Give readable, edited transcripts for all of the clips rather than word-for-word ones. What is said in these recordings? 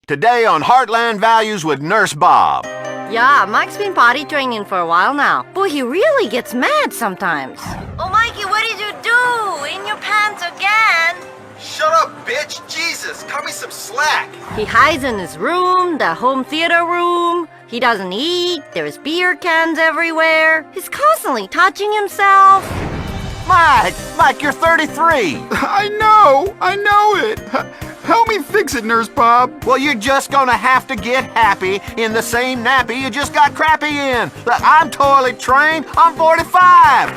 Today on Heartland Values with Nurse Bob. Yeah, Mike's been potty training for a while now. Boy, he really gets mad sometimes. Oh, Mikey, what did you do? In your pants again? Shut up, bitch! Jesus, cut me some slack! He hides in his room, the home theater room. He doesn't eat. There's beer cans everywhere. He's constantly touching himself. Mike, you're 33. I know it. Help me fix it, Nurse Bob. Well, you're just gonna have to get happy in the same nappy you just got crappy in. Look, I'm toilet trained. I'm 45.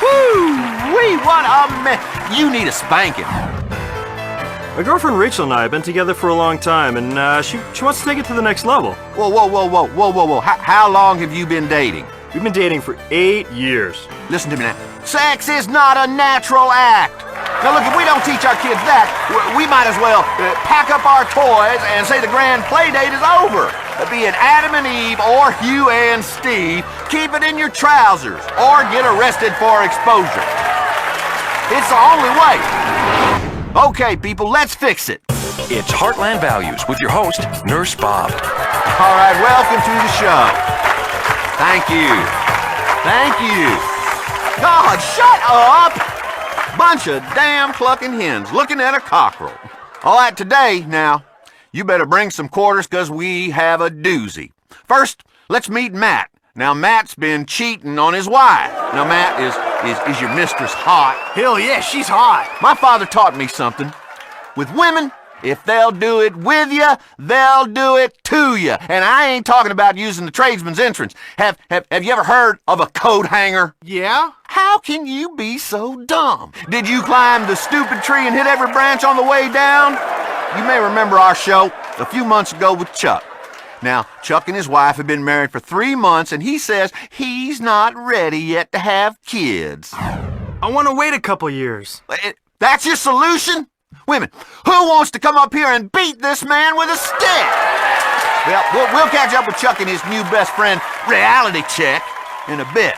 Whoo-wee, what a mess. You need a spanking. My girlfriend Rachel and I have been together for a long time, and she wants to take it to the next level. Whoa. How long have you been dating? We've been dating for 8 years. Listen to me now. Sex is not a natural act. Now look, if we don't teach our kids that, we might as well pack up our toys and say the grand play date is over. Be it Adam and Eve or Hugh and Steve, keep it in your trousers or get arrested for exposure. It's the only way. Okay, people, let's fix it. It's Heartland Values with your host, Nurse Bob. All right, welcome to the show. Thank you. God, shut up! Bunch of damn clucking hens looking at a cockerel. All right, today, now, you better bring some quarters because we have a doozy. First, let's meet Matt. Now, Matt's been cheating on his wife. Now, Matt, is your mistress hot? Hell yeah, she's hot. My father taught me something. With women, if they'll do it with you, they'll do it to you. And I ain't talking about using the tradesman's entrance. Have you ever heard of a coat hanger? Yeah? How can you be so dumb? Did you climb the stupid tree and hit every branch on the way down? You may remember our show a few months ago with Chuck. Now, Chuck and his wife have been married for 3 months, and he says he's not ready yet to have kids. I want to wait a couple years. That's your solution? Women, who wants to come up here and beat this man with a stick? Well, we'll catch up with Chuck and his new best friend, Reality Check, in a bit.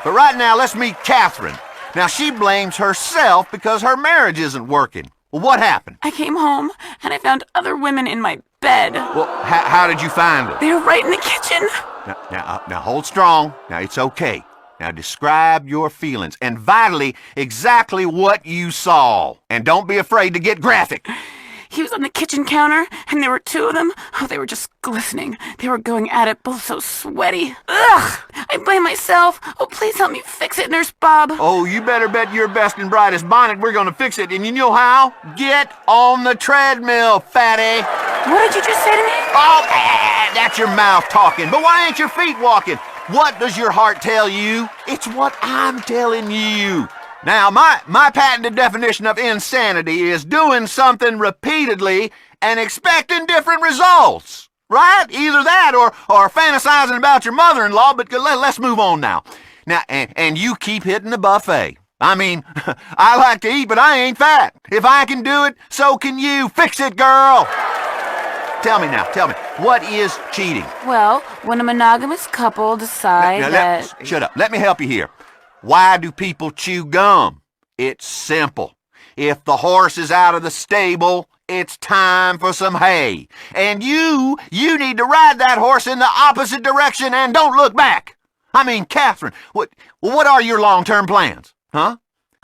But right now, let's meet Catherine. Now, she blames herself because her marriage isn't working. Well, what happened? I came home, and I found other women in my bed. Well, how did you find them? They were right in the kitchen. Now, hold strong. Now, it's okay. Now, describe your feelings, and vitally, exactly what you saw. And don't be afraid to get graphic. He was on the kitchen counter, and there were 2 of them. Oh, they were just glistening. They were going at it, both so sweaty. Ugh! I blame myself. Oh, please help me fix it, Nurse Bob. Oh, you better bet your best and brightest bonnet we're gonna fix it. And you know how? Get on the treadmill, fatty. What did you just say to me? Oh, that's your mouth talking. But why ain't your feet walking? What does your heart tell you? It's what I'm telling you. Now, my patented definition of insanity is doing something repeatedly and expecting different results. Right? Either that or fantasizing about your mother-in-law, but let's move on now. Now, and you keep hitting the buffet. I mean, I like to eat, but I ain't fat. If I can do it, so can you. Fix it, girl. Tell me, what is cheating? Well, when a monogamous couple decide that... Shut up. Let me help you here. Why do people chew gum? It's simple. If the horse is out of the stable, it's time for some hay. And you need to ride that horse in the opposite direction and don't look back. I mean, Catherine, what are your long-term plans? Huh?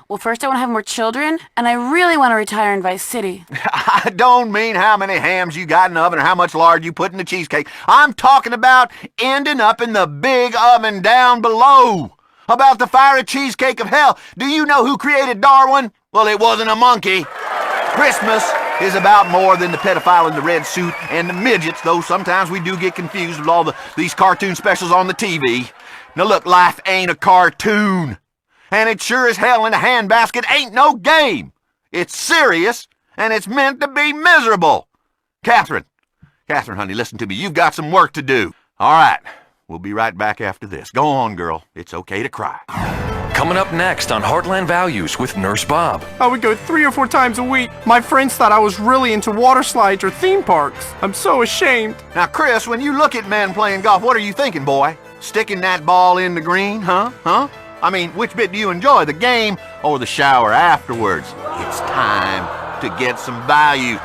Well, first I want to have more children, and I really want to retire in Vice City. I don't mean how many hams you got in the oven or how much lard you put in the cheesecake. I'm talking about ending up in the big oven down below. About the fiery cheesecake of hell. Do you know who created Darwin? Well, it wasn't a monkey. Christmas is about more than the pedophile in the red suit and the midgets, though sometimes we do get confused with all these cartoon specials on the TV. Now look, life ain't a cartoon. And it sure as hell in a handbasket ain't no game. It's serious, and it's meant to be miserable. Catherine, honey, listen to me. You've got some work to do. All right. We'll be right back after this. Go on, girl. It's okay to cry. Coming up next on Heartland Values with Nurse Bob. I would go 3 or 4 times a week. My friends thought I was really into water slides or theme parks. I'm so ashamed. Now, Chris, when you look at men playing golf, what are you thinking, boy? Sticking that ball in the green, huh? I mean, which bit do you enjoy, the game or the shower afterwards? It's time to get some value.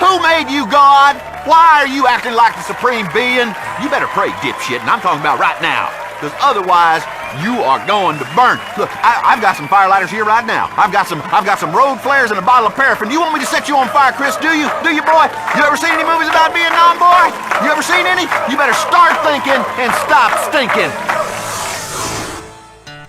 Who made you God? Why are you acting like the supreme being? You better pray, dipshit, and I'm talking about right now. Because otherwise, you are going to burn. Look, I've got some firelighters here right now. I've got some road flares and a bottle of paraffin. You want me to set you on fire, Chris? Do you? Do you, boy? You ever seen any movies about Vietnam, boy? You ever seen any? You better start thinking and stop stinking.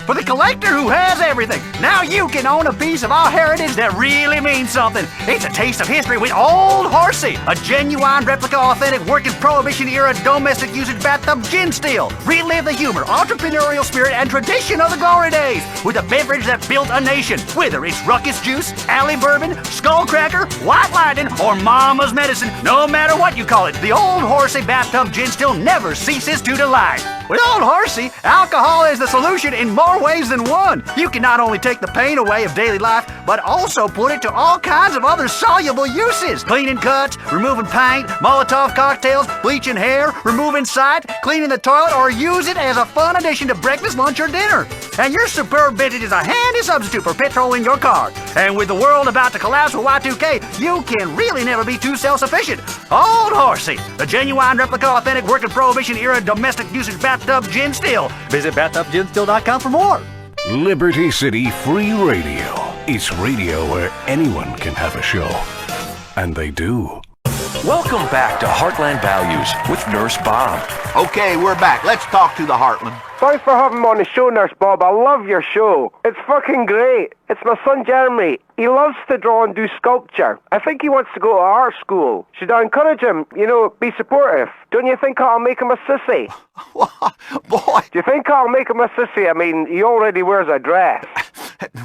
For the collector who has everything, now you can own a piece of our heritage that really means something. It's a taste of history with Old Horsey, a genuine replica, authentic, working Prohibition-era domestic usage bathtub gin still. Relive the humor, entrepreneurial spirit, and tradition of the glory days with a beverage that built a nation. Whether it's Ruckus Juice, Alley Bourbon, Skullcracker, White Lightning, or Mama's Medicine, no matter what you call it, the Old Horsey bathtub gin still never ceases to delight. With Old Horsey, alcohol is the solution in more ways than one. You can not only take the pain away of daily life, but also put it to all kinds of other soluble uses. Cleaning cuts, removing paint, Molotov cocktails, bleaching hair, removing sight, cleaning the toilet, or use it as a fun addition to breakfast, lunch, or dinner. And your superb vintage is a handy substitute for petrol in your car. And with the world about to collapse with Y2K, you can really never be too self-sufficient. Old Horsey, the genuine replica, authentic, working Prohibition-era domestic usage bathtub gin still. Visit bathtubginstill.com for more. Liberty City Free Radio. It's radio where anyone can have a show. And they do. Welcome back to Heartland Values with Nurse Bob. Okay, we're back. Let's talk to the Heartland. Thanks for having me on the show, Nurse Bob. I love your show. It's fucking great. It's my son Jeremy. He loves to draw and do sculpture. I think he wants to go to art school. Should I encourage him? Be supportive. Don't you think I'll make him a sissy? Boy. Do you think I'll make him a sissy? I mean, he already wears a dress.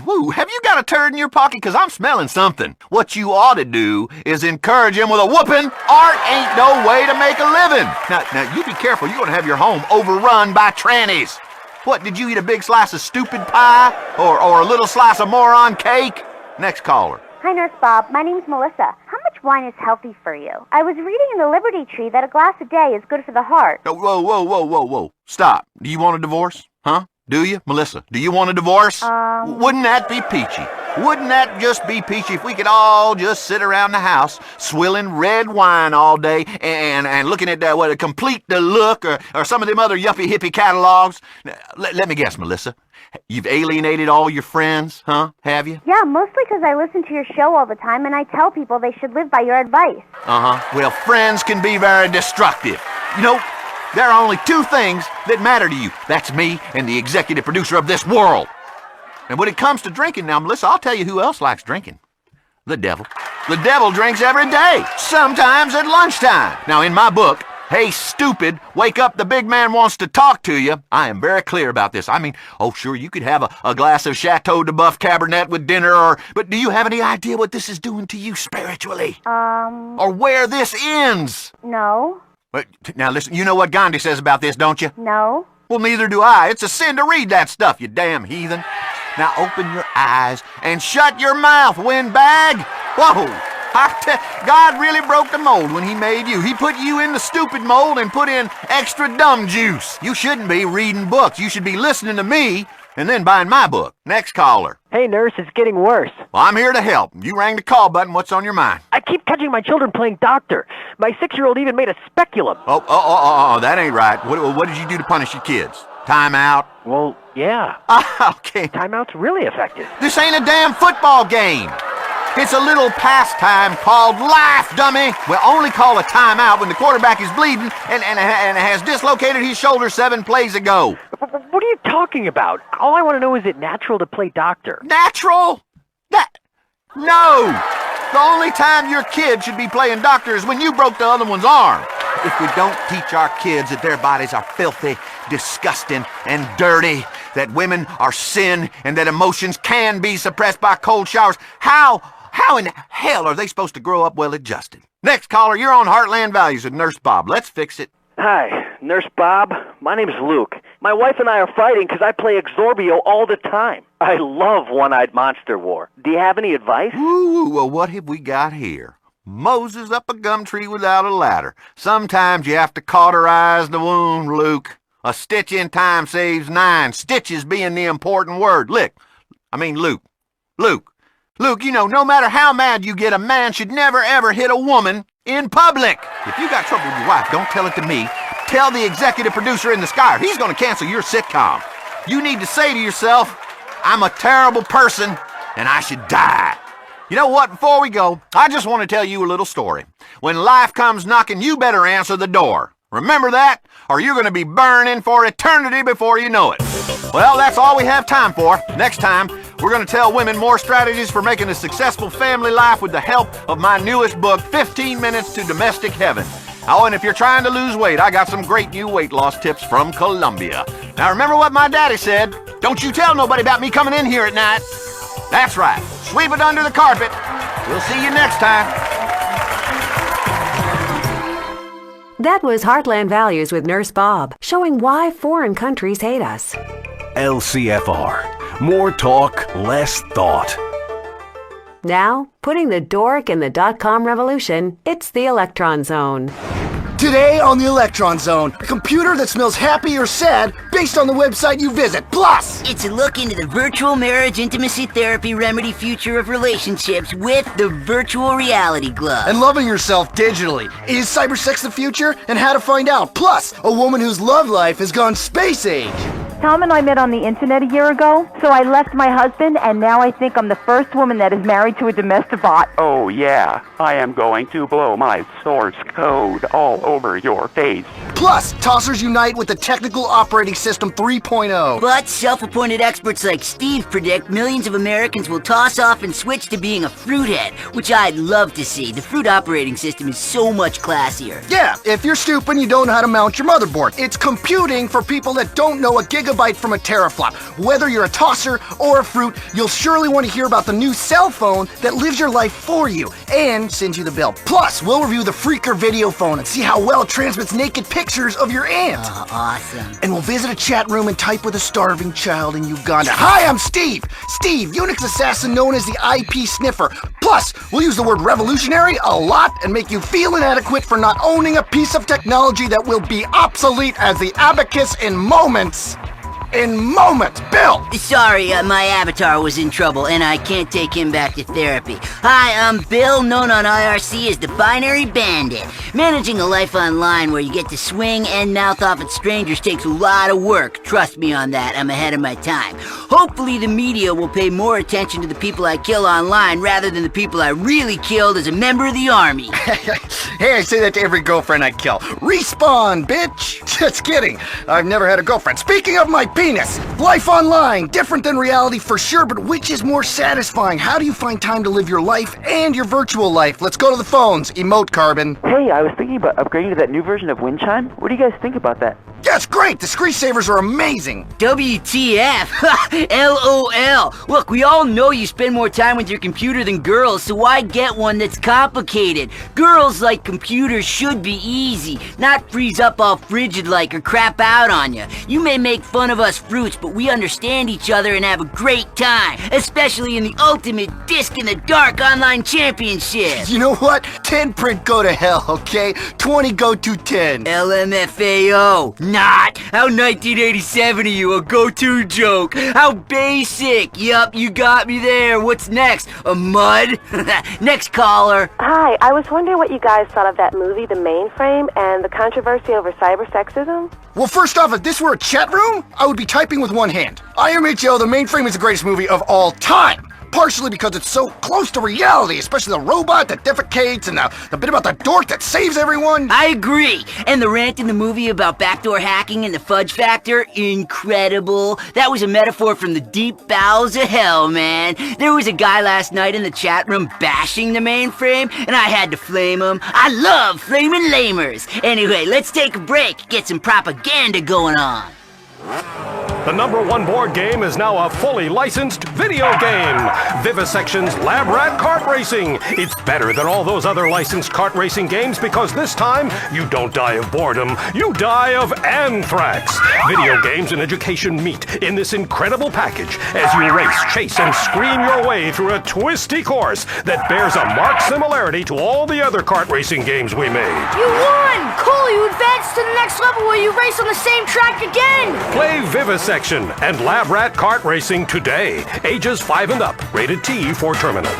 Woo, have you got a turd in your pocket? Because I'm smelling something. What you ought to do is encourage him with a whooping. Art ain't no way to make a living. Now, you be careful. You're going to have your home overrun by trannies. What, did you eat a big slice of stupid pie? Or a little slice of moron cake? Next caller. Hi, Nurse Bob. My name's Melissa. How much wine is healthy for you? I was reading in the Liberty Tree that a glass a day is good for the heart. Whoa. Stop. Do you want a divorce? Huh? Do you? Melissa, do you want a divorce? Wouldn't that be peachy? Wouldn't that just be peachy if we could all just sit around the house swilling red wine all day and looking at Complete the Look or some of them other yuppie hippie catalogs? Let me guess, Melissa. You've alienated all your friends, huh? Have you? Yeah, mostly because I listen to your show all the time and I tell people they should live by your advice. Well, friends can be very destructive. There are only two things that matter to you. That's me and the executive producer of this world. And when it comes to drinking now, Melissa, I'll tell you who else likes drinking. The devil. The devil drinks every day, sometimes at lunchtime. Now, in my book, Hey Stupid, Wake Up, the Big Man Wants to Talk to You, I am very clear about this. I mean, sure, you could have a glass of Chateau de Buff Cabernet with dinner, but do you have any idea what this is doing to you spiritually? Or where this ends? No. Now listen, you know what Gandhi says about this, don't you? No. Well, neither do I. It's a sin to read that stuff, you damn heathen. Now open your eyes and shut your mouth, windbag. Whoa. God really broke the mold when he made you. He put you in the stupid mold and put in extra dumb juice. You shouldn't be reading books. You should be listening to me and then buying my book. Next caller. Hey, nurse, it's getting worse. Well, I'm here to help. You rang the call button. What's on your mind? I keep catching my children playing doctor. My 6-year-old even made a speculum. Oh, that ain't right. What did you do to punish your kids? Time out? Well, yeah. Okay. Timeout's really effective. This ain't a damn football game. It's a little pastime called life, dummy. We'll only call a timeout when the quarterback is bleeding and has dislocated his shoulder 7 plays ago. What are you talking about? All I want to know is it natural to play doctor? Natural? No! The only time your kid should be playing doctor is when you broke the other one's arm. If we don't teach our kids that their bodies are filthy, disgusting, and dirty, that women are sin, and that emotions can be suppressed by cold showers, how in hell are they supposed to grow up well-adjusted? Next caller, you're on Heartland Values with Nurse Bob. Let's fix it. Hi, Nurse Bob. My name's Luke. My wife and I are fighting because I play Exorbio all the time. I love One-Eyed Monster War. Do you have any advice? Ooh, well, what have we got here? Moses up a gum tree without a ladder. Sometimes you have to cauterize the wound, Luke. A stitch in time saves 9, stitches being the important word. Luke, Luke, you know, no matter how mad you get, a man should never ever hit a woman in public. If you got trouble with your wife, don't tell it to me. Tell the executive producer in the Sky. He's going to cancel your sitcom. You need to say to yourself, I'm a terrible person and I should die. You know what? Before we go, I just want to tell you a little story. When life comes knocking, you better answer the door. Remember that? Or you're going to be burning for eternity before you know it. Well, that's all we have time for. Next time, we're going to tell women more strategies for making a successful family life with the help of my newest book, 15 Minutes to Domestic Heaven. Oh, and if you're trying to lose weight, I got some great new weight loss tips from Colombia. Now remember what my daddy said. Don't you tell nobody about me coming in here at night. That's right. Sweep it under the carpet. We'll see you next time. That was Heartland Values with Nurse Bob, showing why foreign countries hate us. LCFR. More talk, less thought. Now, putting the dork in the .com revolution, it's the Electron Zone. Today on the Electron Zone, a computer that smells happy or sad based on the website you visit. Plus, it's a look into the virtual marriage intimacy therapy remedy future of relationships with the virtual reality glove. And loving yourself digitally. Is cybersex the future? And how to find out. Plus, a woman whose love life has gone space age. Tom and I met on the internet a year ago, so I left my husband, and now I think I'm the first woman that is married to a domestic bot. Oh yeah, I am going to blow my source code all over your face. Plus, tossers unite with the Technical Operating System 3.0. But self-appointed experts like Steve predict millions of Americans will toss off and switch to being a fruithead, which I'd love to see. The fruit operating system is so much classier. Yeah, if you're stupid and you don't know how to mount your motherboard. It's computing for people that don't know a gigabyte from a teraflop. Whether you're a tosser or a fruit, you'll surely want to hear about the new cell phone that lives your life for you and sends you the bill. Plus, we'll review the Freaker video phone and see how well it transmits naked pictures of your aunt. Oh, awesome. And we'll visit a chat room and type with a starving child in Uganda. Hi, I'm Steve. Steve, Unix assassin known as the IP sniffer. Plus, we'll use the word revolutionary a lot and make you feel inadequate for not owning a piece of technology that will be obsolete as the abacus in moments. Bill! Sorry, my avatar was in trouble, and I can't take him back to therapy. Hi, I'm Bill, known on IRC as the Binary Bandit. Managing a life online where you get to swing and mouth off at strangers takes a lot of work. Trust me on that, I'm ahead of my time. Hopefully the media will pay more attention to the people I kill online rather than the people I really killed as a member of the army. Hey, I say that to every girlfriend I kill. Respawn, bitch! Just kidding. I've never had a girlfriend. Speaking of my penis, life online, different than reality for sure, but which is more satisfying? How do you find time to live your life and your virtual life? Let's go to the phones. Emote Carbon. Hey, I was thinking about upgrading to that new version of Wind Chime. What do you guys think about that? That's great! The screensavers are amazing! WTF! LOL! Look, we all know you spend more time with your computer than girls, so why get one that's complicated? Girls like computers should be easy, not freeze up all frigid like or crap out on you. You may make fun of us fruits, but we understand each other and have a great time, especially in the ultimate disc in the dark online championship. You know what? 10 print go to hell, okay? 20 go to 10. LMFAO. Not. How 1987 are you? A go-to joke. How basic. Yup, you got me there. What's next? A mud? Next caller. Hi, I was wondering what you guys thought of that movie, The Mainframe, and the controversy over cybersexism. Well, first off, if this were a chat room, I would be typing with one hand. IMHO, The Mainframe is the greatest movie of all time. Partially because it's so close to reality, especially the robot that defecates and the bit about the dork that saves everyone. I agree. And the rant in the movie about backdoor hacking and the fudge factor, incredible. That was a metaphor from the deep bowels of hell, man. There was a guy last night in the chat room bashing the mainframe, and I had to flame him. I love flaming lamers. Anyway, let's take a break, get some propaganda going on. The #1 board game is now a fully licensed video game. Vivisection's Lab Rat Kart Racing. It's better than all those other licensed kart racing games because this time you don't die of boredom, you die of anthrax. Video games and education meet in this incredible package as you race, chase, and scream your way through a twisty course that bears a marked similarity to all the other kart racing games we made. You won! Cool, you advanced to the next level where you race on the same track again! Play Vivisect Vivisection and Lab Rat Kart Racing today. Ages 5 and up. Rated T for terminal.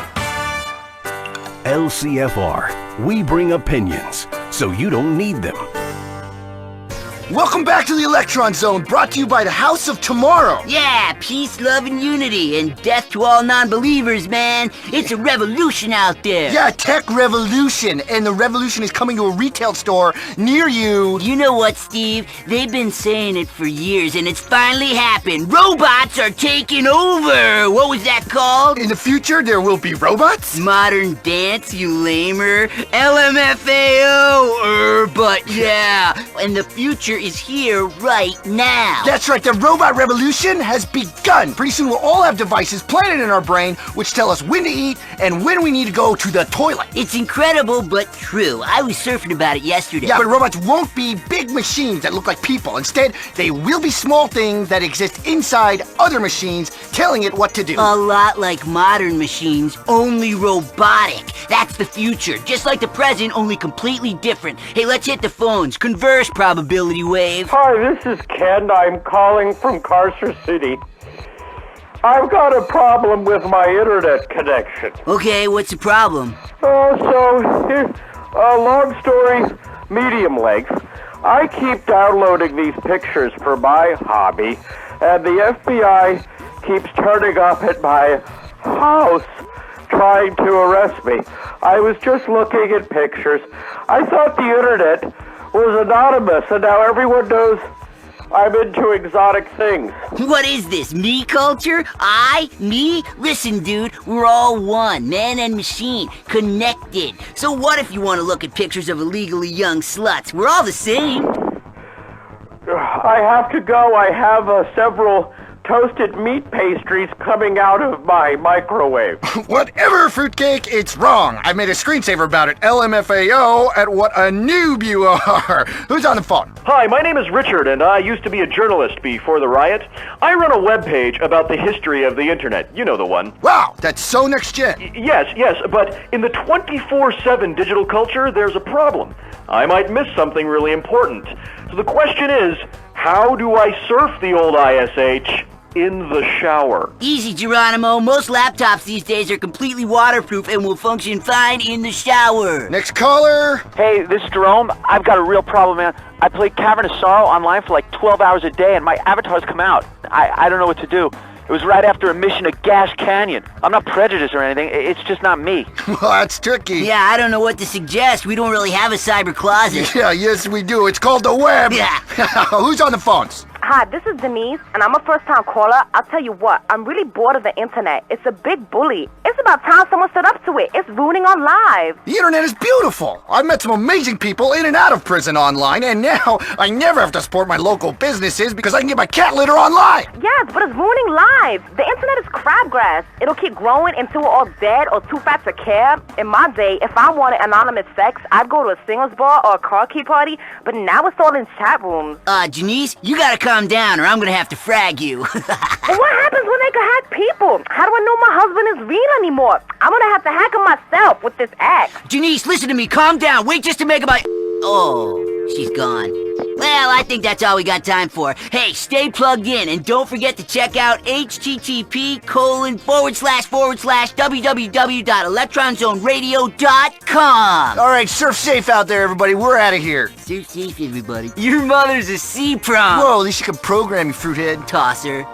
LCFR. We bring opinions, so you don't need them. Welcome back to the Electron Zone, brought to you by the House of Tomorrow. Yeah, peace, love, and unity, and death to all non-believers, man. It's a revolution out there. Yeah, tech revolution, and the revolution is coming to a retail store near you. You know what, Steve? They've been saying it for years, and it's finally happened. Robots are taking over. What was that called? In the future, there will be robots? Modern dance, you lamer. LMFAO, but yeah. And the future is here right now. That's right, the robot revolution has begun. Pretty soon we'll all have devices planted in our brain which tell us when to eat and when we need to go to the toilet. It's incredible, but true. I was surfing about it yesterday. Yeah, but robots won't be big machines that look like people. Instead, they will be small things that exist inside other machines telling it what to do. A lot like modern machines, only robotic. That's the future. Just like the present, only completely different. Hey, let's hit the phones. Converse, probability wave. Hi, this is Ken. I'm calling from Carcer City. I've got a problem with my internet connection. Okay, what's the problem? Long story, medium length. I keep downloading these pictures for my hobby, and the FBI keeps turning up at my house trying to arrest me. I was just looking at pictures. I thought the internet was anonymous, and now everyone knows I'm into exotic things. What is this, me culture? I? Me? Listen, dude, we're all one, man and machine, connected. So what if you want to look at pictures of illegally young sluts? We're all the same. I have to go. I have several toasted meat pastries coming out of my microwave. Whatever, fruitcake, it's wrong. I made a screensaver about it. LMFAO at what a noob you are. Who's on the phone? Hi, my name is Richard, and I used to be a journalist before the riot. I run a webpage about the history of the internet. You know the one. Wow, that's so next gen. Yes, but in the 24/7 digital culture, there's a problem. I might miss something really important. So the question is, how do I surf the old ISH in the shower? Easy, Geronimo. Most laptops these days are completely waterproof and will function fine in the shower. Next caller. Hey, this is Jerome. I've got a real problem, man. I play Cavern of Sorrow online for like 12 hours a day, and my avatars come out. I don't know what to do. It was right after a mission to Gash Canyon. I'm not prejudiced or anything. It's just not me. Well, that's tricky. Yeah, I don't know what to suggest. We don't really have a cyber closet. Yeah, yes we do. It's called the web. Yeah. Who's on the phones? Hi, this is Denise, and I'm a first-time caller. I'll tell you what, I'm really bored of the internet. It's a big bully. It's about time someone stood up to it. It's ruining our lives. The internet is beautiful. I've met some amazing people in and out of prison online, and now I never have to support my local businesses because I can get my cat litter online. Yes, but it's ruining lives. The internet is crabgrass. It'll keep growing until we're all dead or too fat to care. In my day, if I wanted anonymous sex, I'd go to a singles bar or a car key party, but now it's all in chat rooms. Janice, you gotta calm down or I'm gonna have to frag you. But what happens when they can hack people? How do I know my husband is real anymore? I'm gonna have to hack him myself with this axe. Janice, listen to me. Calm down. Wait just to make about... Oh, she's gone. Well, I think that's all we got time for. Hey, stay plugged in and don't forget to check out http://www.electronzoneradio.com. All right, surf safe out there, everybody. We're out of here. Surf safe, everybody. Your mother's a C-prom. Whoa, at least you can program, you fruithead. Tosser.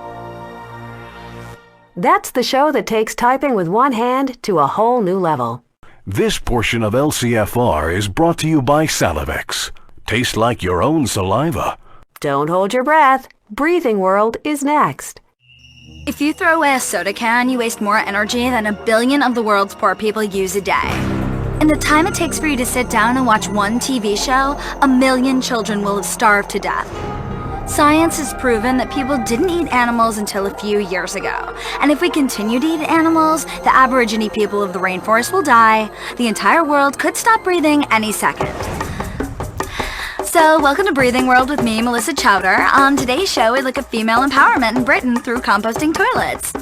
That's the show that takes typing with one hand to a whole new level. This portion of LCFR is brought to you by Salivex. Taste like your own saliva. Don't hold your breath. Breathing World is next. If you throw away a soda can, you waste more energy than 1 billion of the world's poor people use a day. In the time it takes for you to sit down and watch one TV show, 1 million children will have starved to death. Science has proven that people didn't eat animals until a few years ago. And if we continue to eat animals, the Aborigine people of the rainforest will die. The entire world could stop breathing any second. So, welcome to Breathing World with me, Melissa Chowder. On today's show, we look at female empowerment in Britain through composting toilets.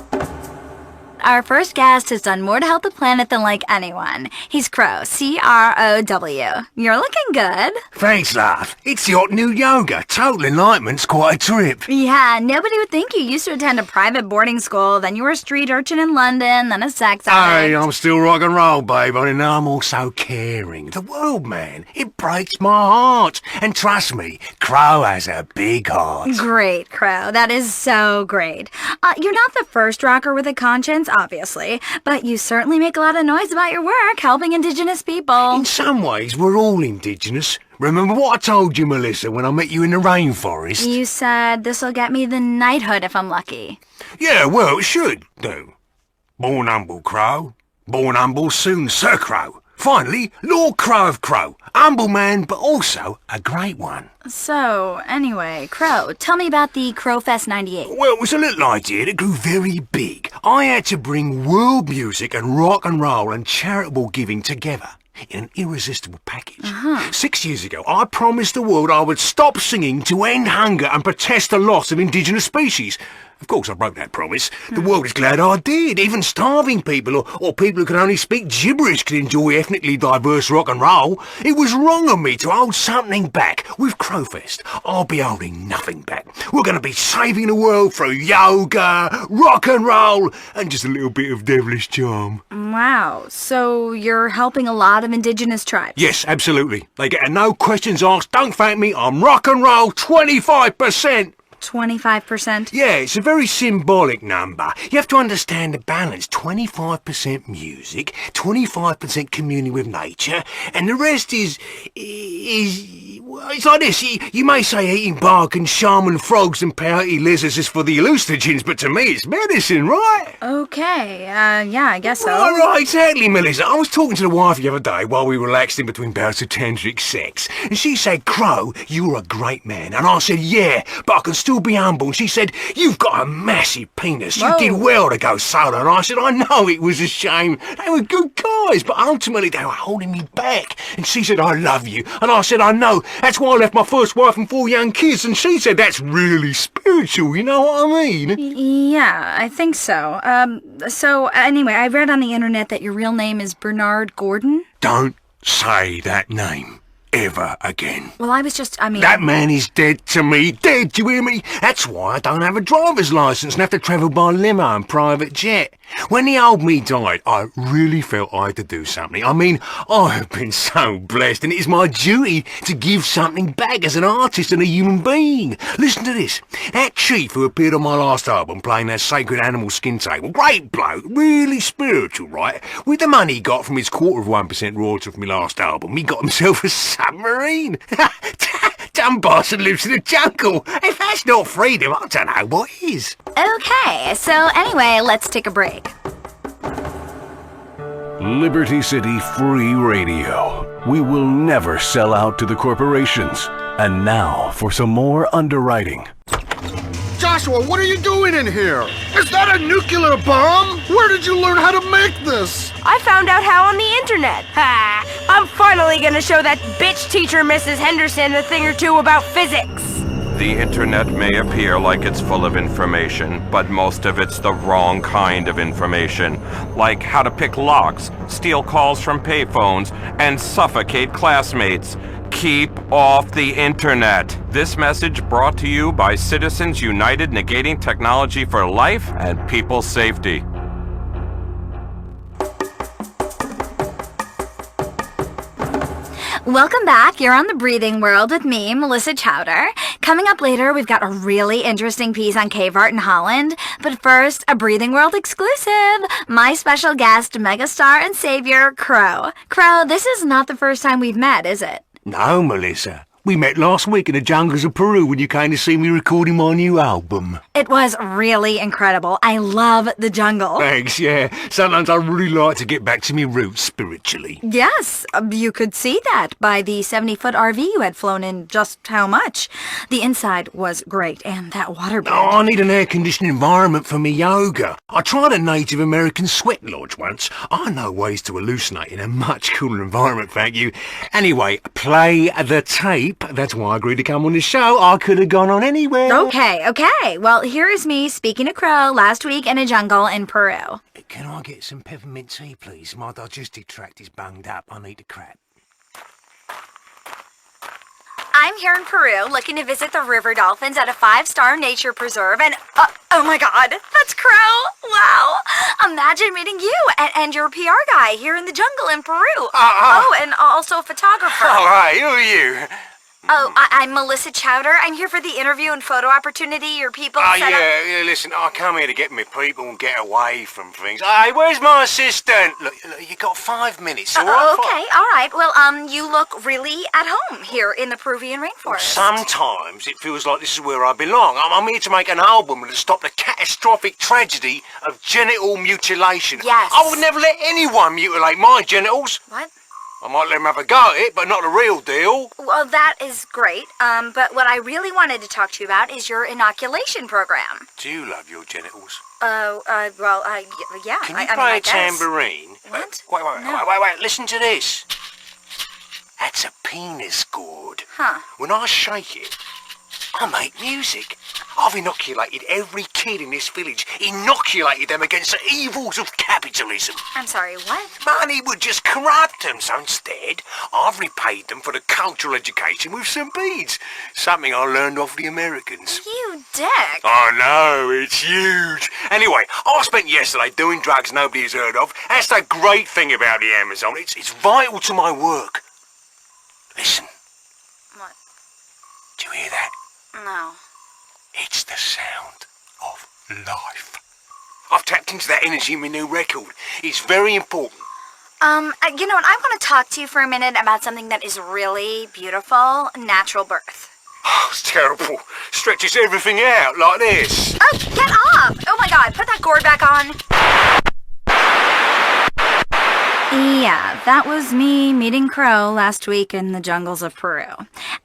our first guest has done more to help the planet than like anyone. He's Crow, C-R-O-W. You're looking good. Thanks, love. It's the hot new yoga. Total enlightenment's quite a trip. Yeah, nobody would think you used to attend a private boarding school, then you were a street urchin in London, then a sex addict. Hey, I'm still rock and roll, babe, and I'm also caring. The world, man, it breaks my heart. And trust me, Crow has a big heart. Great, Crow. That is so great. You're not the first rocker with a conscience, obviously, but you certainly make a lot of noise about your work helping Indigenous people. In some ways, we're all Indigenous. Remember what I told you, Melissa, when I met you in the rainforest? You said this'll get me the knighthood if I'm lucky. Yeah, well, it should do. Born humble, Crow. Born humble soon, Sir Crow. Finally, Lord Crow of Crow. Humble man, but also a great one. So, anyway, Crow, tell me about the Crowfest 98. Well, it was a little idea that grew very big. I had to bring world music and rock and roll and charitable giving together in an irresistible package. 6 years ago, I promised the world I would stop singing to end hunger and protest the loss of indigenous species. Of course, I broke that promise. The world is glad I did. Even starving people or people who can only speak gibberish can enjoy ethnically diverse rock and roll. It was wrong of me to hold something back. With Crowfest, I'll be holding nothing back. We're going to be saving the world through yoga, rock and roll, and just a little bit of devilish charm. Wow, so you're helping a lot of Indigenous tribes? Yes, absolutely. They get a no questions asked, don't thank me, I'm rock and roll 25%. 25%? Yeah, it's a very symbolic number. You have to understand the balance. 25% music, 25% communing with nature, and the rest is it's like this. You may say eating bark and shaman frogs and peyote lizards is for the hallucinogens, but to me it's medicine, right? Okay, yeah, I guess so. Right, exactly, Melissa. I was talking to the wife the other day while we relaxed in between bouts of tantric sex, and she said, Crow, you're a great man. And I said, yeah, but I can still be humble. And she said, you've got a massive penis. Whoa. You did well to go solo. And I said, I know it was a shame. They were good guys, but ultimately they were holding me back. And she said, I love you. And I said, I know. That's why I left my first wife and 4 young kids. And she said, that's really spiritual, you know what I mean? Yeah, I think so. So anyway, I read on the internet that your real name is Bernard Gordon. Don't say that name ever again. Well, I mean... That man is dead to me. Dead, do you hear me? That's why I don't have a driver's licence and have to travel by limo and private jet. When the old me died, I really felt I had to do something. I mean, I have been so blessed, and it is my duty to give something back as an artist and a human being. Listen to this. That chief who appeared on my last album playing that sacred animal skin table, great bloke, really spiritual, right? With the money he got from his 1% royalty from my last album, he got himself a submarine. Dumb bastard lives in the jungle. If that's not freedom, I don't know what is. Okay, so anyway, let's take a break. Liberty City Free Radio. We will never sell out to the corporations. And now for some more underwriting. Joshua, what are you doing in here? Is that a nuclear bomb? Where did you learn how to make this? I found out how on the internet. Ha! I'm finally gonna show that bitch teacher Mrs. Henderson a thing or two about physics. The internet may appear like it's full of information, but most of it's the wrong kind of information. Like how to pick locks, steal calls from payphones, and suffocate classmates. Keep off the internet. This message brought to you by Citizens United, negating technology for life and people's safety. Welcome back. You're on The Breathing World with me, Melissa Chowder. Coming up later, we've got a really interesting piece on cave art in Holland. But first, a Breathing World exclusive. My special guest, megastar and savior, Crow. Crow, this is not the first time we've met, is it? No, Melissa. We met last week in the jungles of Peru when you came to see me recording my new album. It was really incredible. I love the jungle. Thanks, yeah. Sometimes I really like to get back to my roots spiritually. Yes, you could see that by the 70-foot RV you had flown in. Just how much. The inside was great, and that waterbed. Oh, I need an air-conditioned environment for me yoga. I tried a Native American sweat lodge once. I know ways to hallucinate in a much cooler environment, thank you. Anyway, play the tape. cheap. That's why I agreed to come on the show. I could have gone on anywhere. Okay. Well, here is me speaking to Crow last week in a jungle in Peru. Can I get some peppermint tea, please? My digestive tract is bunged up. I need a crap. I'm here in Peru looking to visit the river dolphins at a 5-star nature preserve and, oh my god, that's Crow! Wow! Imagine meeting you and your PR guy here in the jungle in Peru. And also a photographer. All right, who are you? Oh, I'm Melissa Chowder. I'm here for the interview and photo opportunity your people set up. Yeah, listen, I come here to get my people and get away from things. Hey, where's my assistant? Look, you got 5 minutes, all right? Okay, all right. Well, you look really at home here in the Peruvian rainforest. Sometimes it feels like this is where I belong. I'm here to make an album to stop the catastrophic tragedy of genital mutilation. Yes. I would never let anyone mutilate my genitals. What? I might let them have a go at it, but not the real deal. Well, that is great. But what I really wanted to talk to you about is your inoculation program. Do you love your genitals? Yeah. Can you play a tambourine? What? Wait, listen to this. That's a penis gourd. Huh. When I shake it, I make music. I've inoculated every kid in this village, inoculated them against the evils of capitalism. I'm sorry, what? Money would just corrupt them, so instead, I've repaid them for the cultural education with some beads. Something I learned off the Americans. You dick. I know, it's huge. Anyway, I spent yesterday doing drugs nobody has heard of. That's the great thing about the Amazon. It's vital to my work. Listen. What? Do you hear that? No. It's the sound of life. I've tapped into that energy in my new record. It's very important. You know what? I want to talk to you for a minute about something that is really beautiful, natural birth. Oh, it's terrible. Stretches everything out like this. Oh, get off! Oh my god, put that gourd back on. Yeah, that was me meeting Crow last week in the jungles of Peru.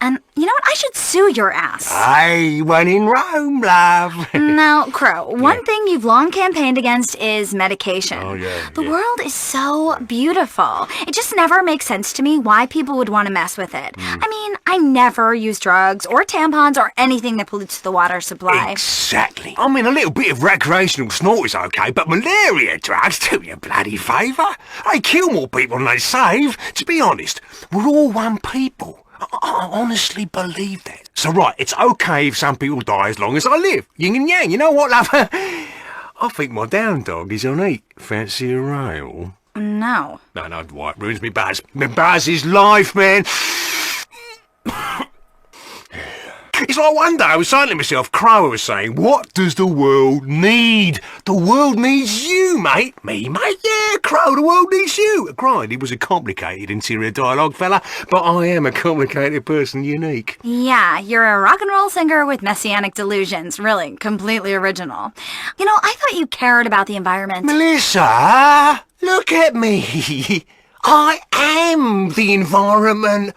And you know what? I should sue your ass. Aye, when in Rome, love. Now, Crow, one thing you've long campaigned against is medication. Oh, yeah. The world is so beautiful. It just never makes sense to me why people would want to mess with it. I mean, I never use drugs or tampons or anything that pollutes the water supply. Exactly. I mean, a little bit of recreational snort is okay, but malaria drugs do you a bloody favour. They kill more people than they save. To be honest, we're all one people. I honestly believe that. So right, it's okay if some people die as long as I live. Yin and yang, you know what, love? I think my down dog is on 8. Fancy a rail? No. No, Dwight, ruins me buzz. My buzz is life, man. It's like one day I was saying to myself, Crow was saying, what does the world need? The world needs you, mate. Me, mate? Yeah, Crow, the world needs you. Grind, he was a complicated interior dialogue fella, but I am a complicated person, unique. Yeah, you're a rock and roll singer with messianic delusions. Really, completely original. You know, I thought you cared about the environment. Melissa, look at me. I am the environment.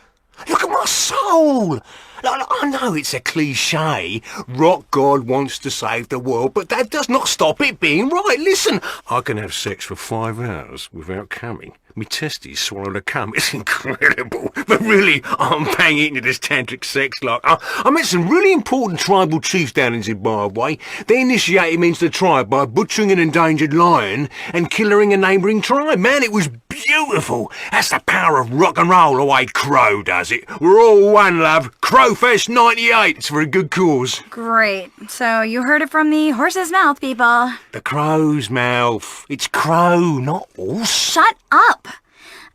Look at my soul. I know it's a cliche, rock god wants to save the world, but that does not stop it being right. Listen, I can have sex for 5 hours without coming. Me testes swallow the cum. It's incredible. But really, I'm banging into this tantric sex like. I met some really important tribal chiefs down in Zimbabwe. They initiated me into the tribe by butchering an endangered lion and killing a neighbouring tribe. Man, it was beautiful. That's the power of rock and roll, the way Crow does it. We're all one, love. Crowfest 98. It's for a good cause. Great. So you heard it from the horse's mouth, people. The crow's mouth. It's Crow, not horse. Shut up.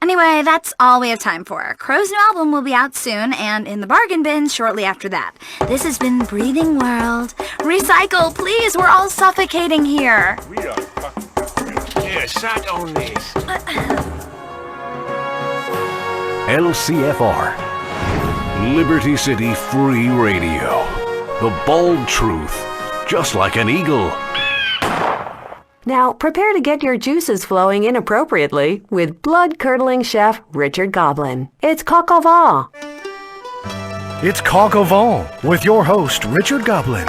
Anyway, that's all we have time for. Crow's new album will be out soon, and in the bargain bin shortly after that. This has been Breathing World. Recycle, please. We're all suffocating here. We are fucking... Yeah, sat on this. LCFR. Liberty City Free Radio. The bold truth. Just like an eagle. Now, prepare to get your juices flowing inappropriately with blood-curdling chef Richard Goblin. It's Coq au vin. It's Coq au vin with your host, Richard Goblin.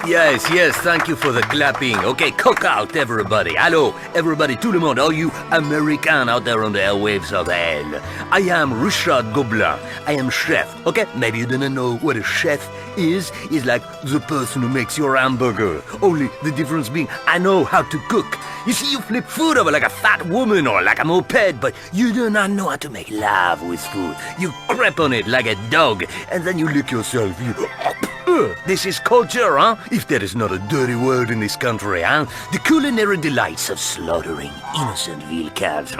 Yes, thank you for the clapping. Okay, cook out, everybody. Hello, everybody, tout le monde, all you American out there on the airwaves of hell. I am Richard Gobelin. I am chef, okay? Maybe you didn't know what a chef is. Is like the person who makes your hamburger. Only the difference being, I know how to cook. You see, you flip food over like a fat woman or like a moped, but you do not know how to make love with food. You crap on it like a dog, and then you lick yourself. This is culture, huh? If there is not a dirty word in this country, huh? The culinary delights of slaughtering innocent veal calves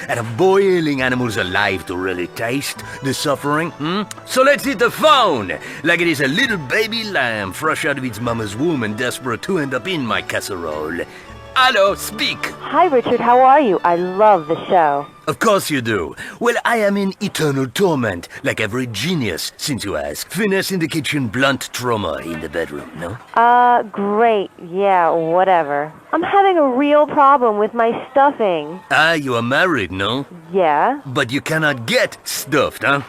and of boiling animals alive to really taste the suffering, So let's hit the phone, like it is a little baby lamb fresh out of its mama's womb and desperate to end up in my casserole. Hello, speak. Hi, Richard. How are you? I love the show. Of course you do. Well, I am in eternal torment, like every genius, since you ask. Finesse in the kitchen, blunt trauma in the bedroom, no? Great. Yeah, whatever. I'm having a real problem with my stuffing. Ah, you are married, no? Yeah? But you cannot get stuffed, huh?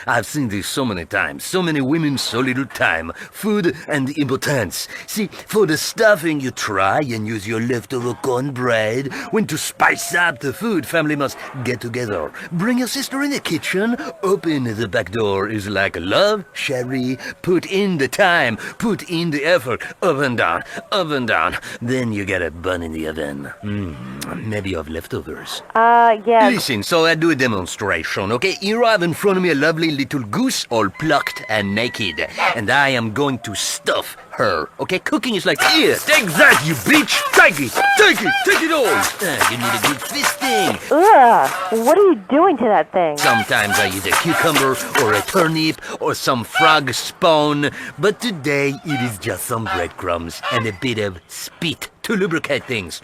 I've seen this so many times. So many women, so little time. Food and impotence. See, for the stuffing, you try and use your leftover cornbread. When to spice up the food, family must get together. Bring your sister in the kitchen. Open the back door is like love, Sherry. Put in the time. Put in the effort. Oven down. Oven down. Then you get a bun in the oven. Maybe you have leftovers. Yeah. Listen, so I do a demonstration, okay? Here I have in front of me a lovely little goose, all plucked and naked. And I am going to stuff her, okay? Cooking is like, here, take that, you bitch! Take it all! You need a good fisting. Ugh, what are you doing to that thing? Sometimes I use a cucumber or a turnip or some frog spawn, but today it is just some breadcrumbs and a bit of spit to lubricate things.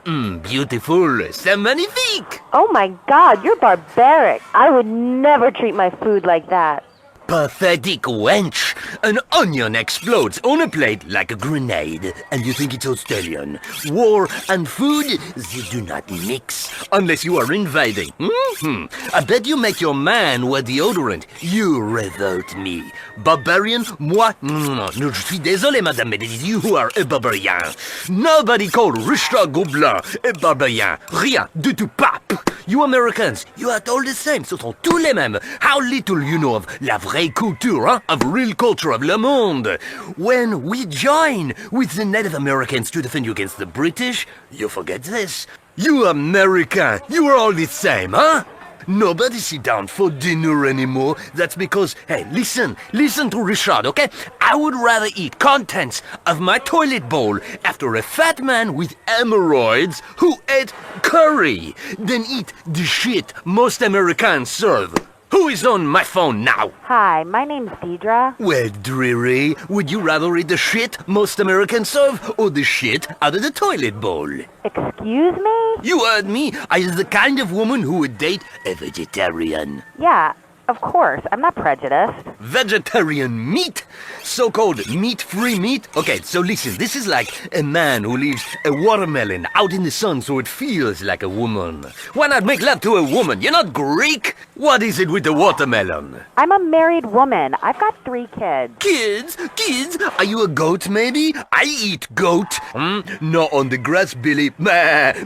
Beautiful. C'est magnifique. Oh my God, you're barbaric. I would never treat my food like that. Pathetic wench! An onion explodes on a plate like a grenade, and you think it's Australian. War and food, they do not mix, unless you are invading. I bet you make your man wear deodorant. You revolt me. Barbarian? Moi? Non, je suis désolé, madame, but it is you who are a barbarian. Nobody called Richard Gobelin a barbarian. Rien du tout, pas. You Americans, you are all the same, ce sont tous les mêmes. How little you know of la vraie culture, huh? Of real culture of le monde. When we join with the Native Americans to defend you against the British, you forget this. You American, you are all the same, huh? Nobody sit down for dinner anymore. That's because, hey, listen to Richard, okay? I would rather eat contents of my toilet bowl after a fat man with hemorrhoids who ate curry than eat the shit most Americans serve. Who is on my phone now? Hi, my name's Deidre. Well, Dreary, would you rather eat the shit most Americans serve or the shit out of the toilet bowl? Excuse me? You heard me. I am the kind of woman who would date a vegetarian. Yeah, of course. I'm not prejudiced. Vegetarian meat? So-called meat-free meat? Okay, so listen, this is like a man who leaves a watermelon out in the sun so it feels like a woman. Why not make love to a woman? You're not Greek? What is it with the watermelon? I'm a married woman. I've got 3 kids. Kids? Are you a goat, maybe? I eat goat. Not on the grass, Billy.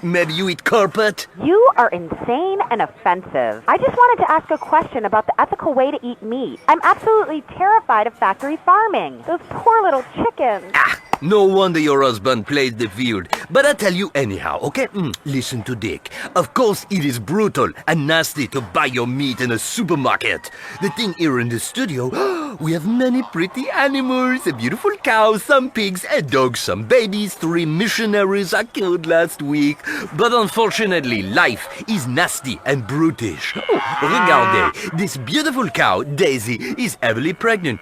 Maybe you eat carpet? You are insane and offensive. I just wanted to ask a question about the ethical way to eat meat. I'm absolutely terrified of factory farming. Those poor little chickens. No wonder your husband played the field. But I tell you anyhow, okay? Listen to Dick. Of course it is brutal and nasty to buy your meat in a supermarket. The thing here in the studio, we have many pretty animals. A beautiful cow, some pigs, a dog, some babies, 3 missionaries I killed last week. But unfortunately, life is nasty and brutish. Regardez, this beautiful cow, Daisy, is heavily pregnant.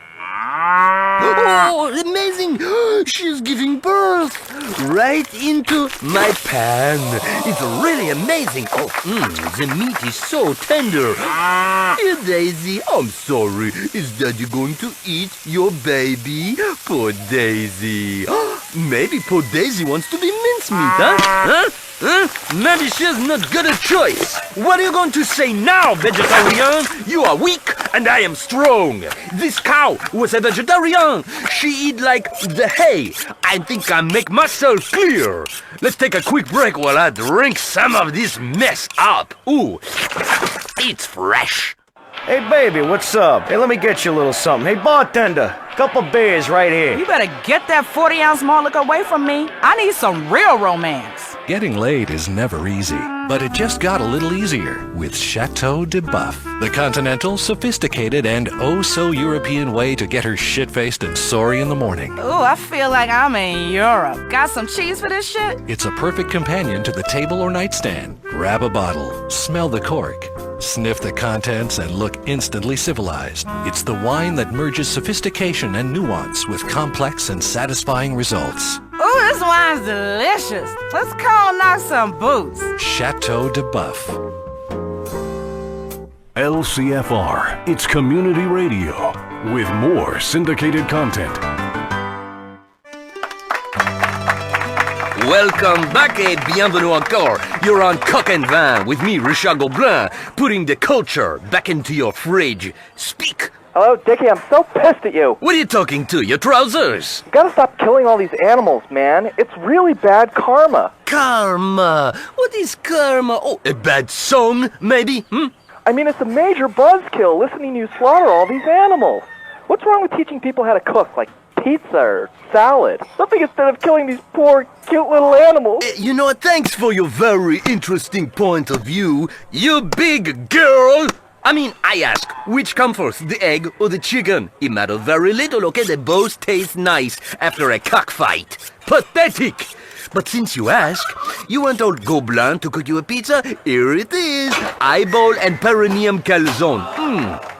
Oh, amazing! She's giving birth right into my pan. It's really amazing. Oh, the meat is so tender. Dear Daisy, I'm sorry. Is Daddy going to eat your baby? Poor Daisy. Maybe poor Daisy wants to be mincemeat, huh? Maybe she has not got a choice. What are you going to say now, vegetarian? You are weak, and I am strong. This cow was a vegetarian. She eat like the hay. I think I make myself clear. Let's take a quick break while I drink some of this mess up. Ooh, it's fresh. Hey, baby, what's up? Hey, let me get you a little something. Hey, bartender, couple beers right here. You better get that 40-ounce malt liquor away from me. I need some real romance. Getting laid is never easy, but it just got a little easier with Chateau de Buff, the continental, sophisticated, and oh-so-European way to get her shit-faced and sorry in the morning. Ooh, I feel like I'm in Europe. Got some cheese for this shit? It's a perfect companion to the table or nightstand. Grab a bottle, smell the cork, sniff the contents, and look instantly civilized. It's the wine that merges sophistication and nuance with complex and satisfying results. Ooh, this wine's delicious. Let's go knock some boots. Chateau de Buff. LCFR, it's community radio with more syndicated content. Welcome back et bienvenue encore. You're on Coq and Vin with me, Richard Gobelin, putting the culture back into your fridge. Speak. Hello, Dickie, I'm so pissed at you. What are you talking to? Your trousers? You gotta stop killing all these animals, man. It's really bad karma. Karma? What is karma? Oh, a bad song, maybe? I mean, it's a major buzzkill listening to you slaughter all these animals. What's wrong with teaching people how to cook, like pizza or salad? Something instead of killing these poor, cute little animals. You know what? Thanks for your very interesting point of view, you big girl. I mean, I ask, which comes first, the egg or the chicken? It matters very little, okay? They both taste nice after a cockfight. Pathetic! But since you ask, you want old Gobelin to cook you a pizza? Here it is. Eyeball and perineum calzone.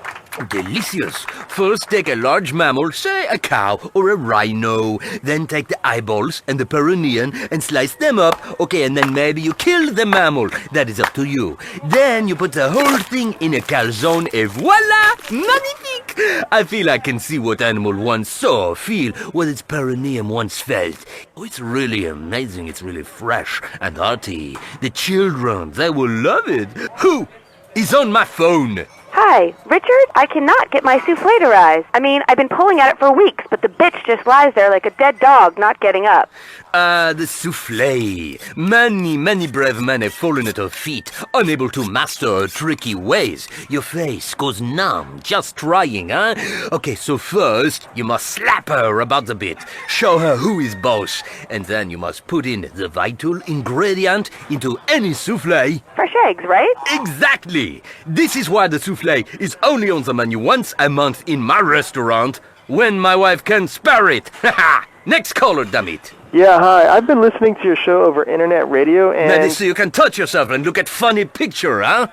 Delicious. First take a large mammal, say a cow or a rhino. Then take the eyeballs and the perineum and slice them up. Okay, and then maybe you kill the mammal. That is up to you. Then you put the whole thing in a calzone et voila! Magnifique! I feel I can see what animal once saw, feel what its perineum once felt. Oh, it's really amazing. It's really fresh and hearty. The children, they will love it. Who is on my phone? Hi, Richard? I cannot get my souffle to rise. I mean, I've been pulling at it for weeks, but the bitch just lies there like a dead dog, not getting up. The souffle. Many brave men have fallen at her feet, unable to master her tricky ways. Your face goes numb, just trying, huh? Okay, so first, you must slap her about a bit, show her who is boss, and then you must put in the vital ingredient into any souffle. Fresh eggs, right? Exactly! This is why the souffle is only on the menu once a month in my restaurant, when my wife can spare it. Haha! Next caller, dammit. Yeah, hi. I've been listening to your show over internet radio and... That is so you can touch yourself and look at funny picture, huh?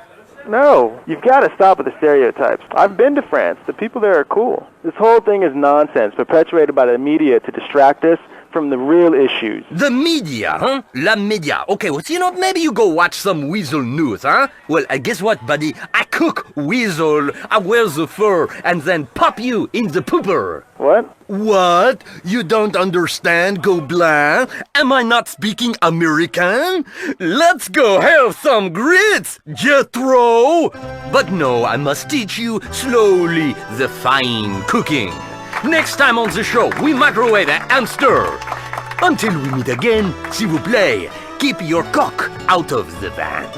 No, you've got to stop with the stereotypes. I've been to France. The people there are cool. This whole thing is nonsense, perpetuated by the media to distract us from the real issues. The media, huh? La media. Okay, well, you know, maybe you go watch some weasel news, huh? Well, guess what, buddy? I cook weasel, I wear the fur, and then pop you in the pooper. What? What? You don't understand, Gobelin? Am I not speaking American? Let's go have some grits, Jethro! But no, I must teach you slowly the fine cooking. Next time on the show, we microwave a hamster. Until we meet again, s'il vous plaît, keep your cock out of the van.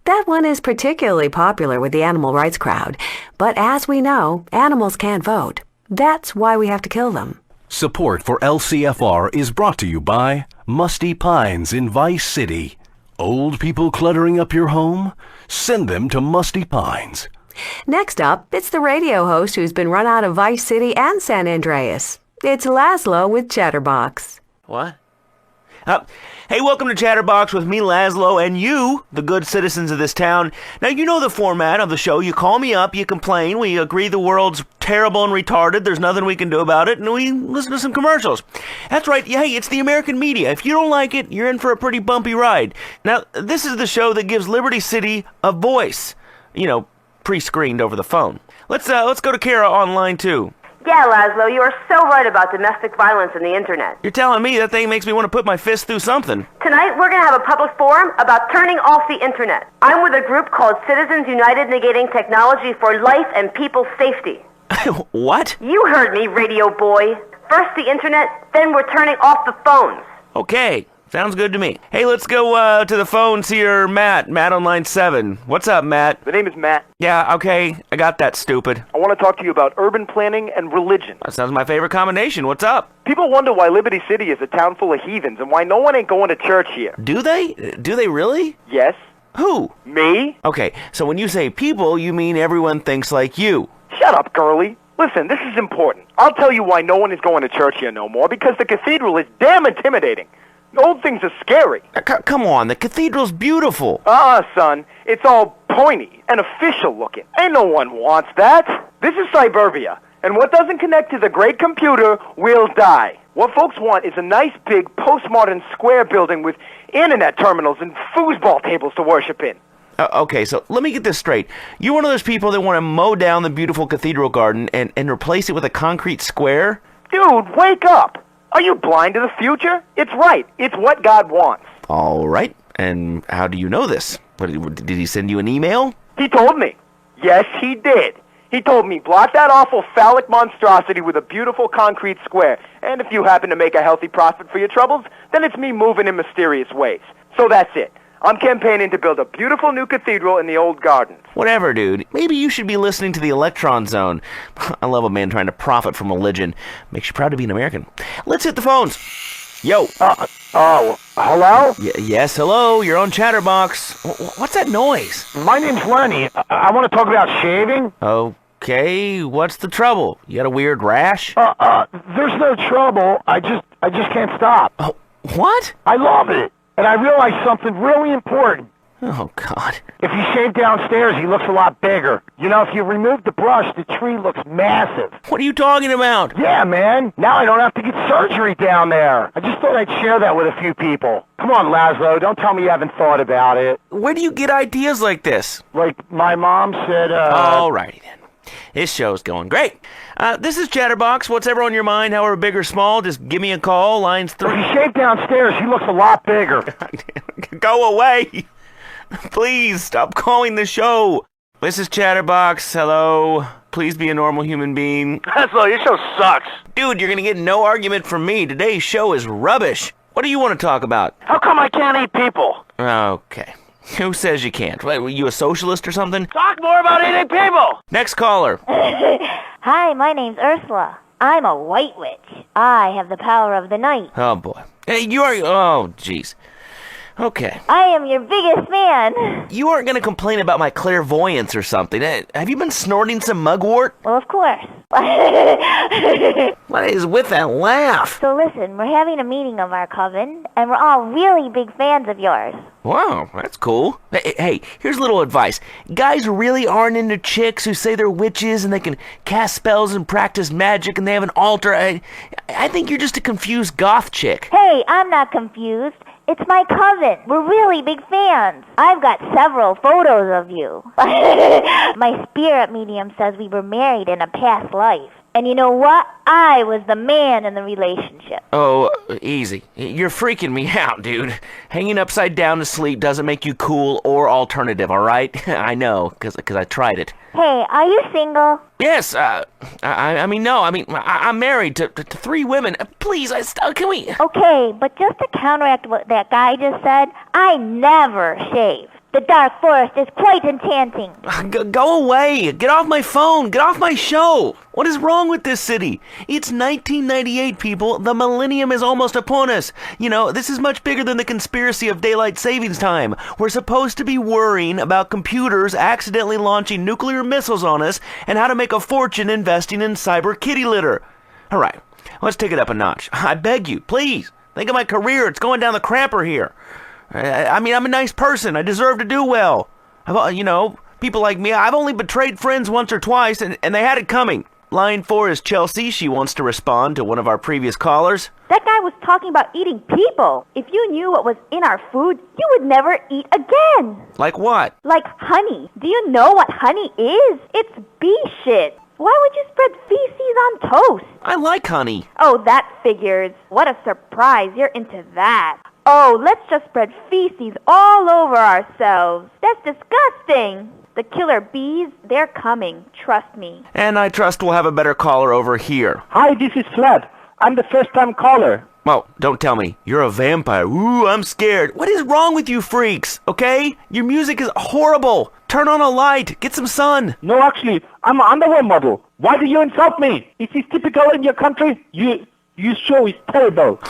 That one is particularly popular with the animal rights crowd. But as we know, animals can't vote. That's why we have to kill them. Support for LCFR is brought to you by Musty Pines in Vice City. Old people cluttering up your home? Send them to Musty Pines. Next up, it's the radio host who's been run out of Vice City and San Andreas. It's Laszlo with Chatterbox. What? Hey, welcome to Chatterbox with me, Laszlo, and you, the good citizens of this town. Now, you know the format of the show. You call me up, you complain, we agree the world's terrible and retarded, there's nothing we can do about it, and we listen to some commercials. That's right, hey, it's the American media. If you don't like it, you're in for a pretty bumpy ride. Now, this is the show that gives Liberty City a voice. You know, pre-screened over the phone. Let's go to Kara on line 2. Yeah, Laszlo, you are so right about domestic violence and the internet. You're telling me that thing makes me want to put my fist through something. Tonight, we're going to have a public forum about turning off the internet. I'm with a group called Citizens United Negating Technology for Life and People's Safety. What? You heard me, radio boy. First the internet, then we're turning off the phones. Okay, sounds good to me. Hey, let's go to the phones here. Matt on line 7. What's up, Matt? The name is Matt. Yeah, okay, I got that, stupid. I want to talk to you about urban planning and religion. That sounds my favorite combination. What's up? People wonder why Liberty City is a town full of heathens and why no one ain't going to church here. Do they? Do they really? Yes. Who? Me? Okay, so when you say people, you mean everyone thinks like you. Shut up, girly. Listen, this is important. I'll tell you why no one is going to church here no more, because the cathedral is damn intimidating. Old things are scary. Come on, the cathedral's beautiful. Son, it's all pointy and official looking. Ain't no one wants that. This is suburbia, and what doesn't connect to the great computer will die. What folks want is a nice big postmodern square building with internet terminals and foosball tables to worship in. Okay, so let me get this straight. You're one of those people that want to mow down the beautiful cathedral garden and replace it with a concrete square? Dude, wake up! Are you blind to the future? It's right. It's what God wants. All right. And how do you know this? Did he send you an email? He told me. Yes, he did. He told me, block that awful phallic monstrosity with a beautiful concrete square. And if you happen to make a healthy profit for your troubles, then it's me moving in mysterious ways. So that's it. I'm campaigning to build a beautiful new cathedral in the old gardens. Whatever, dude. Maybe you should be listening to the Electron Zone. I love a man trying to profit from religion. Makes you proud to be an American. Let's hit the phones. Yo. Hello? Yes, hello. You're on Chatterbox. What's that noise? My name's Lenny. I want to talk about shaving. Okay, what's the trouble? You got a weird rash? There's no trouble. I just can't stop. Oh, what? I love it. And I realized something really important. Oh, God. If you shave downstairs, he looks a lot bigger. You know, if you remove the brush, the tree looks massive. What are you talking about? Yeah, man. Now I don't have to get surgery down there. I just thought I'd share that with a few people. Come on, Laszlo. Don't tell me you haven't thought about it. Where do you get ideas like this? Like, my mom said, Alrighty then. This show's going great. This is Chatterbox. What's ever on your mind, however big or small, just give me a call. Lines 3. If you shave downstairs, he looks a lot bigger. Go away. Please, stop calling the show. This is Chatterbox. Hello. Please be a normal human being. Laszlo, your show sucks. Dude, you're gonna get no argument from me. Today's show is rubbish. What do you want to talk about? How come I can't eat people? Okay. Who says you can't? What, were you a socialist or something? Talk more about eating people! Next caller. Hi, my name's Ursula. I'm a white witch. I have the power of the night. Oh, boy. Hey, you are... Oh, jeez. Okay. I am your biggest fan. You aren't going to complain about my clairvoyance or something. Have you been snorting some mugwort? Well, of course. What is with that laugh? So listen, we're having a meeting of our coven, and we're all really big fans of yours. Wow, that's cool. Hey, here's a little advice. Guys really aren't into chicks who say they're witches and they can cast spells and practice magic and they have an altar. I think you're just a confused goth chick. Hey, I'm not confused. It's my cousin. We're really big fans. I've got several photos of you. My spirit medium says we were married in a past life. And you know what? I was the man in the relationship. Oh, easy. You're freaking me out, dude. Hanging upside down to sleep doesn't make you cool or alternative, all right? I know, because I tried it. Hey, are you single? Yes, I'm married to 3 women. Please, can we... Okay, but just to counteract what that guy just said, I never shave. The dark forest is quite enchanting. Go away. Get off my phone. Get off my show. What is wrong with this city? It's 1998, people. The millennium is almost upon us. You know, this is much bigger than the conspiracy of daylight savings time. We're supposed to be worrying about computers accidentally launching nuclear missiles on us and how to make a fortune investing in cyber kitty litter. All right, let's take it up a notch. I beg you, please. Think of my career. It's going down the crapper here. I mean, I'm a nice person. I deserve to do well. People like me, I've only betrayed friends once or twice, and they had it coming. Line 4 is Chelsea. She wants to respond to one of our previous callers. That guy was talking about eating people. If you knew what was in our food, you would never eat again. Like what? Like honey. Do you know what honey is? It's bee shit. Why would you spread feces on toast? I like honey. Oh, that figures. What a surprise. You're into that. Oh, let's just spread feces all over ourselves. That's disgusting. The killer bees, they're coming. Trust me. And I trust we'll have a better caller over here. Hi, this is Vlad. I'm the first-time caller. Well, don't tell me. You're a vampire. Ooh, I'm scared. What is wrong with you freaks, okay? Your music is horrible. Turn on a light. Get some sun. No, actually, I'm an underwear model. Why do you insult me? Is this typical in your country? Your show is terrible.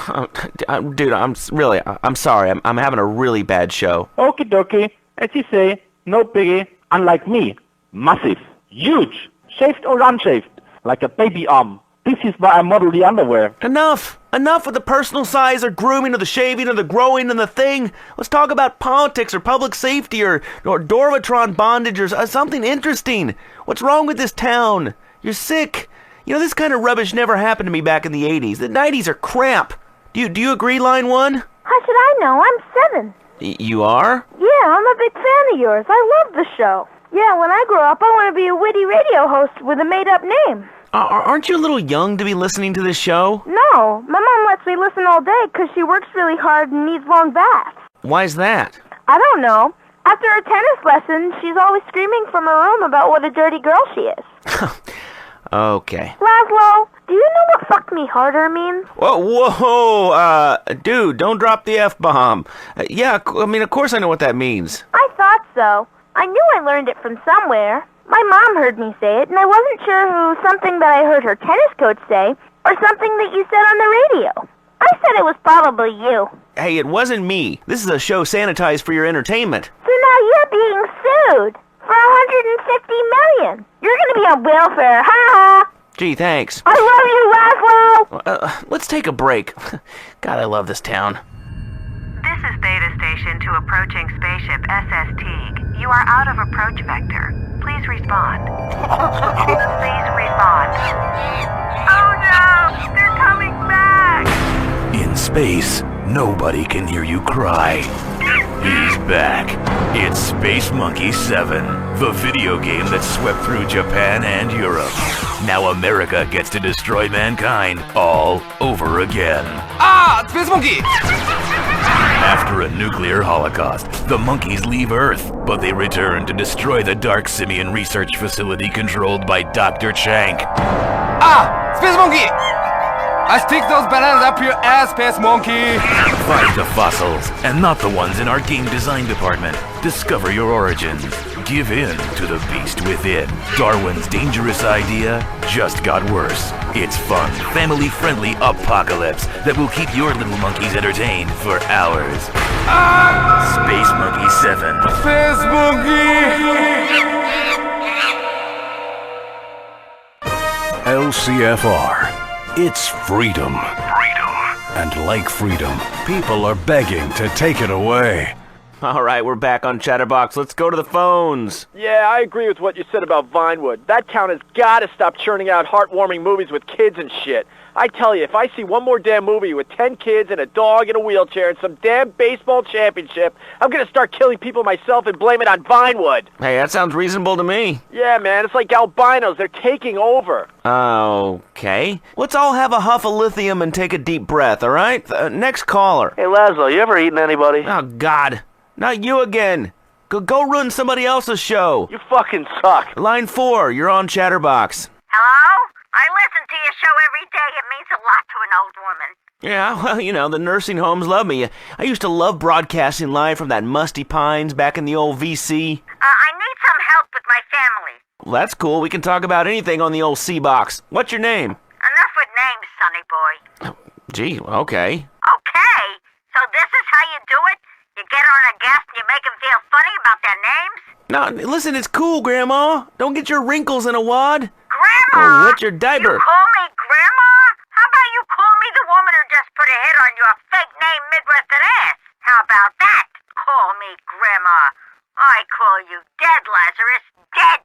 Dude, I'm sorry. I'm having a really bad show. Okie dokie. As you say, no biggie. Unlike me, massive, huge, shaved or unshaved, like a baby arm. This is why I model the underwear. Enough! Enough with the personal size or grooming or the shaving or the growing and the thing. Let's talk about politics or public safety or Dorvatron bondage or something interesting. What's wrong with this town? You're sick. You know, this kind of rubbish never happened to me back in the 80s. The 90s are crap. Do you agree, Line 1? How should I know? I'm 7. You are? Yeah, I'm a big fan of yours. I love the show. Yeah, when I grow up, I want to be a witty radio host with a made-up name. Aren't you a little young to be listening to this show? No, my mom lets me listen all day because she works really hard and needs long baths. Why's that? I don't know. After her tennis lesson, she's always screaming from her room about what a dirty girl she is. Okay. Laszlo, do you know what fuck me harder means? Whoa, dude, don't drop the F-bomb. Yeah, I mean, of course I know what that means. I thought so. I knew I learned it from somewhere. My mom heard me say it, and I wasn't sure if it was something that I heard her tennis coach say, or something that you said on the radio. I said it was probably you. Hey, it wasn't me. This is a show sanitized for your entertainment. So now you're being sued for $150 million. You're gonna be on welfare, ha ha! Gee, thanks. I love you, Laszlo! Let's take a break. God, I love this town. This is Theta Station to approaching spaceship SS Teague. You are out of approach vector. Please respond. Please respond. Oh no! They're coming back! In space, nobody can hear you cry. He's back. It's Space Monkey 7, the video game that swept through Japan and Europe. Now America gets to destroy mankind all over again. Ah! Space Monkey! After a nuclear holocaust, the monkeys leave Earth, but they return to destroy the Dark Simian research facility controlled by Dr. Chank. Ah! Space Monkey! I stick those bananas up your ass, Space Monkey! Find the fossils, and not the ones in our game design department. Discover your origins. Give in to the beast within. Darwin's dangerous idea just got worse. It's fun, family-friendly apocalypse that will keep your little monkeys entertained for hours. Space Monkey 7. Space Monkey! LCFR. It's freedom. And like freedom, people are begging to take it away. All right, we're back on Chatterbox. Let's go to the phones. Yeah, I agree with what you said about Vinewood. That town has got to stop churning out heartwarming movies with kids and shit. I tell you, if I see one more damn movie with 10 kids and a dog in a wheelchair and some damn baseball championship, I'm going to start killing people myself and blame it on Vinewood. Hey, that sounds reasonable to me. Yeah, man, it's like albinos. They're taking over. Okay. Let's all have a huff of lithium and take a deep breath, all right? Next caller. Hey, Laszlo, you ever eaten anybody? Oh, God. Not you again. Go ruin somebody else's show. You fucking suck. Line 4, you're on Chatterbox. Hello? I listen to your show every day. It means a lot to an old woman. Yeah, well, you know, the nursing homes love me. I used to love broadcasting live from that Musty Pines back in the old VC. I need some help with my family. Well, that's cool. We can talk about anything on the old C-Box. What's your name? Enough with names, sonny boy. Gee, okay. Okay, so this is how you do it? You get on a guest and you make them feel funny about their names? No, listen, it's cool, Grandma. Don't get your wrinkles in a wad. Grandma? Or wet your diaper. You call me Grandma? How about you call me the woman who just put a hit on your fake name Midwestern ass? How about that? Call me Grandma. I call you dead, Lazarus. Dead.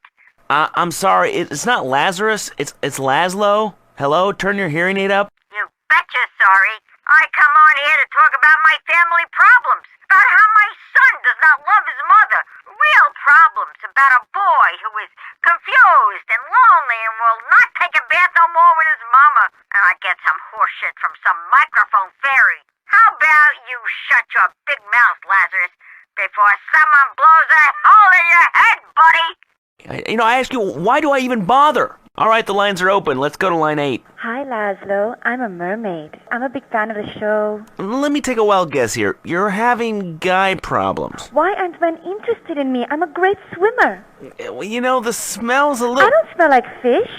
I'm sorry, it's not Lazarus, it's Laszlo. Hello, turn your hearing aid up. You betcha sorry. I come on here to talk about my family problems. About how my son does not love his mother. Real problems about a boy who is confused and lonely and will not take a bath no more with his mama. And I get some horseshit from some microphone fairy. How about you shut your big mouth, Lazarus, before someone blows a hole in your head, buddy? I ask you, why do I even bother? All right, the lines are open. Let's go to line 8. Hi, Laszlo. I'm a mermaid. I'm a big fan of the show. Let me take a wild guess here. You're having guy problems. Why aren't men interested in me? I'm a great swimmer. Well, the smell's a little... I don't smell like fish.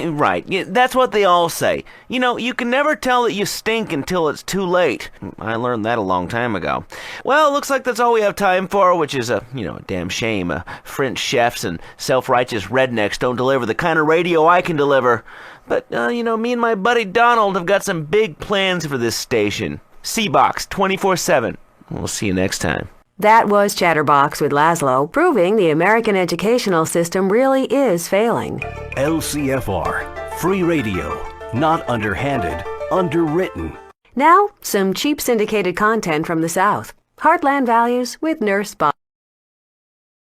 Right, that's what they all say. You can never tell that you stink until it's too late. I learned that a long time ago. Well, it looks like that's all we have time for, which is a damn shame. French chefs and self-righteous rednecks don't deliver the kind of radio I can deliver. But, me and my buddy Donald have got some big plans for this station. C-Box 24/7. We'll see you next time. That was Chatterbox with Laszlo, proving the American educational system really is failing. LCFR, free radio, not underhanded, underwritten. Now, some cheap syndicated content from the South. Heartland Values with Nurse Bob.